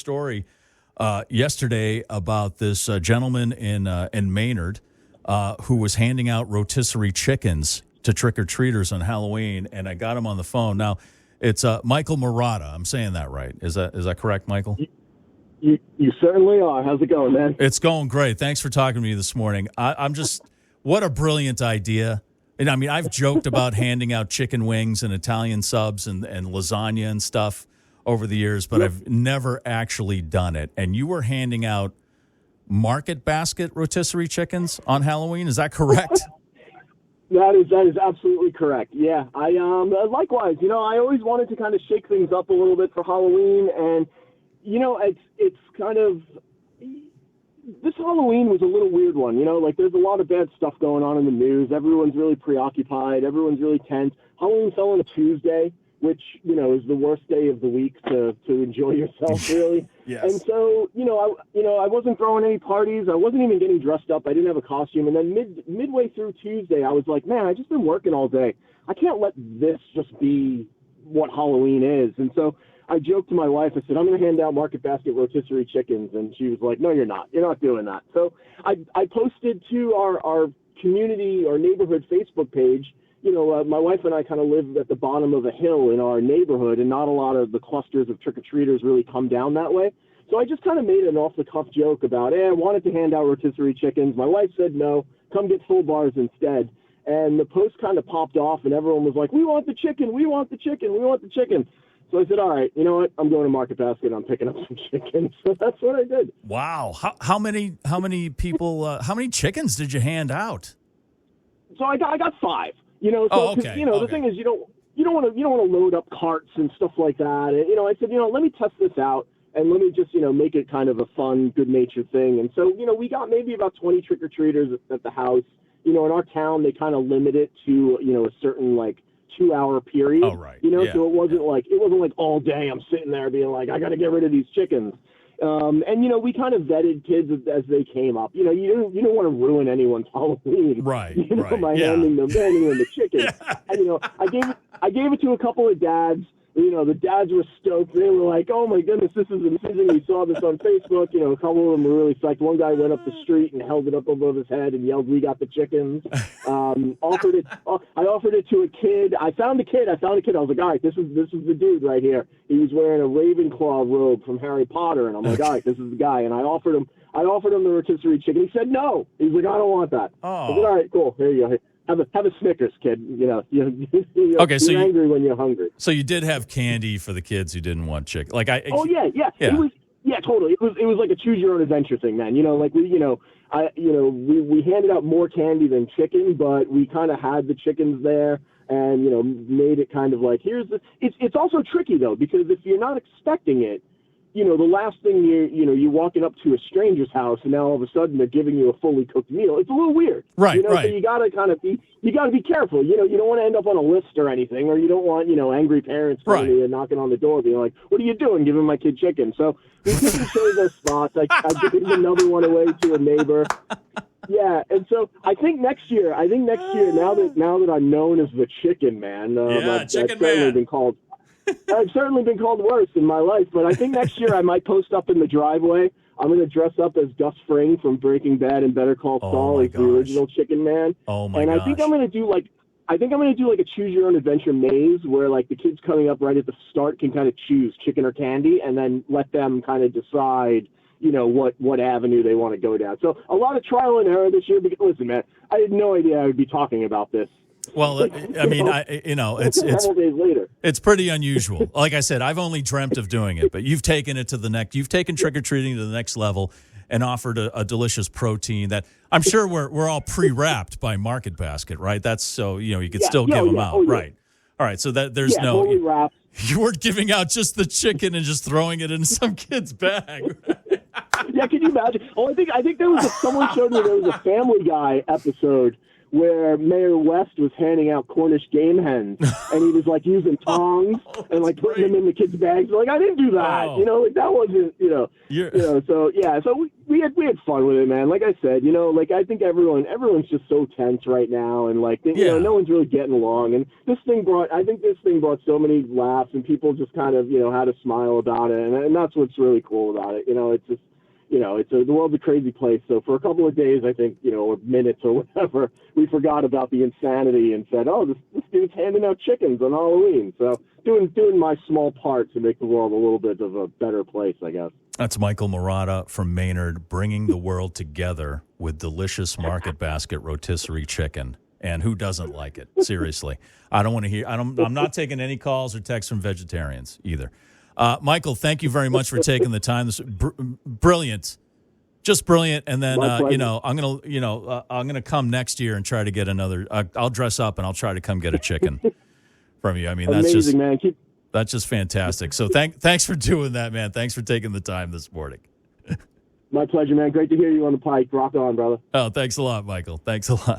story yesterday about this gentleman in Maynard who was handing out rotisserie chickens to trick-or-treaters on Halloween, and I got him on the phone. Now, it's Michael Marotta. I'm saying that right. Is that correct, Michael? You certainly are. How's it going, man? It's going great. Thanks for talking to me this morning. I'm just, what a brilliant idea. And I mean, I've joked about handing out chicken wings and Italian subs and lasagna and stuff over the years, but I've never actually done it. And you were handing out market basket rotisserie chickens on Halloween. Is that correct? That is absolutely correct. Yeah, I likewise. I always wanted to kind of shake things up a little bit for Halloween, and it's kind of, this Halloween was a little weird one. There's a lot of bad stuff going on in the news. Everyone's really preoccupied. Everyone's really tense. Halloween fell on a Tuesday, which is the worst day of the week to enjoy yourself, really. Yes. And so I wasn't throwing any parties. I wasn't even getting dressed up. I didn't have a costume. And then midway through Tuesday, I was like, man, I just been working all day. I can't let this just be what Halloween is. And so I joked to my wife. I said, I'm going to hand out market basket rotisserie chickens. And she was like, no, you're not. You're not doing that. So I posted to our community, our neighborhood Facebook page. My wife and I kind of live at the bottom of a hill in our neighborhood, and not a lot of the clusters of trick-or-treaters really come down that way. So I just kind of made an off-the-cuff joke about, I wanted to hand out rotisserie chickens. My wife said no, come get full bars instead. And the post kind of popped off, and everyone was like, we want the chicken, we want the chicken, we want the chicken. So I said, all right, you know what? I'm going to Market Basket. I'm picking up some chicken. So that's what I did. Wow. How many people, how many chickens did you hand out? So I got 5. Okay. The thing is, you don't want to load up carts and stuff like that. And, I said, let me test this out and let me just, make it kind of a fun, good-natured thing. And so, we got maybe about 20 trick-or-treaters at the house. In our town, they kind of limit it to, a certain, 2-hour period. Oh, right. So it wasn't like all day I'm sitting there being like, I got to get rid of these chickens. And, we kind of vetted kids as they came up. You don't want to ruin anyone's Halloween. Right, by handing them the chicken. Yeah. And, I gave it to a couple of dads. The dads were stoked. They were like, oh, my goodness, this is amazing. We saw this on Facebook. A couple of them were really psyched. One guy went up the street and held it up above his head and yelled, we got the chickens. I offered it to a kid. I found a kid. I was like, all right, this is the dude right here. He was wearing a Ravenclaw robe from Harry Potter. And I'm like, all right, this is the guy. And I offered him the rotisserie chicken. He said no. He's like, I don't want that. Oh. I said, all right, cool. Here you go. Have a Snickers, kid. You're angry when you're hungry. So you did have candy for the kids who didn't want chicken. Yeah. It was, totally. It was like a choose your own adventure thing, man. We handed out more candy than chicken, but we kind of had the chickens there and made it kind of like it's also tricky though, because if you're not expecting it, the last thing you're walking up to a stranger's house and now all of a sudden they're giving you a fully cooked meal. It's a little weird. Right, right. So you gotta be careful. You don't want to end up on a list or anything, or you don't want, angry parents coming to you knocking on the door being like, what are you doing giving my kid chicken? So we picked each other's spots. I gave another one away to a neighbor. Yeah, and so I think next year, now that I'm known as the chicken man, chicken man. I've certainly been called worse in my life, but I think next year I might post up in the driveway. I'm going to dress up as Gus Fring from Breaking Bad and Better Call Saul as the original Chicken Man. Oh my gosh. And I think I'm going to do a choose your own adventure maze where the kids coming up right at the start can kind of choose chicken or candy, and then let them kind of decide what avenue they want to go down. So a lot of trial and error this year. Because listen, man, I had no idea I would be talking about this. Well, I mean, it's days later. It's pretty unusual. Like I said, I've only dreamt of doing it, but you've taken it to the next. You've taken trick or treating to the next level and offered a delicious protein that I'm sure we're all pre-wrapped by Market Basket, right? That's so you could still give them out, right? All right, so that there's no. Fully wrapped. You weren't giving out just the chicken and just throwing it in some kid's bag. Yeah, can you imagine? Oh, I think there was someone showed me there was a Family Guy episode where Mayor West was handing out Cornish game hens, and he was like using tongs and like putting them in the kids' bags. Like, I didn't do that, like that wasn't, So yeah, so we had fun with it, man. Like I said, like I think everyone's just so tense right now, and like no one's really getting along. And this thing brought so many laughs, and people just kind of had a smile about it, and that's what's really cool about it. It's just. The world's a crazy place. So for a couple of days, I think, or minutes or whatever, we forgot about the insanity and said, oh, this dude's handing out chickens on Halloween. So doing my small part to make the world a little bit of a better place, I guess. That's Michael Marotta from Maynard, bringing the world together with delicious Market Basket rotisserie chicken. And who doesn't like it? Seriously. I don't want to hear. I'm not taking any calls or texts from vegetarians either. Michael, thank you very much for taking the time. This brilliant, just brilliant. And then I'm gonna come next year and try to get another. I'll dress up and I'll try to come get a chicken from you. I mean, that's amazing, man. That's just fantastic. So thanks for doing that, man. Thanks for taking the time this morning. My pleasure, man. Great to hear you on the pike. Rock on, brother. Oh, thanks a lot, Michael. Thanks a lot.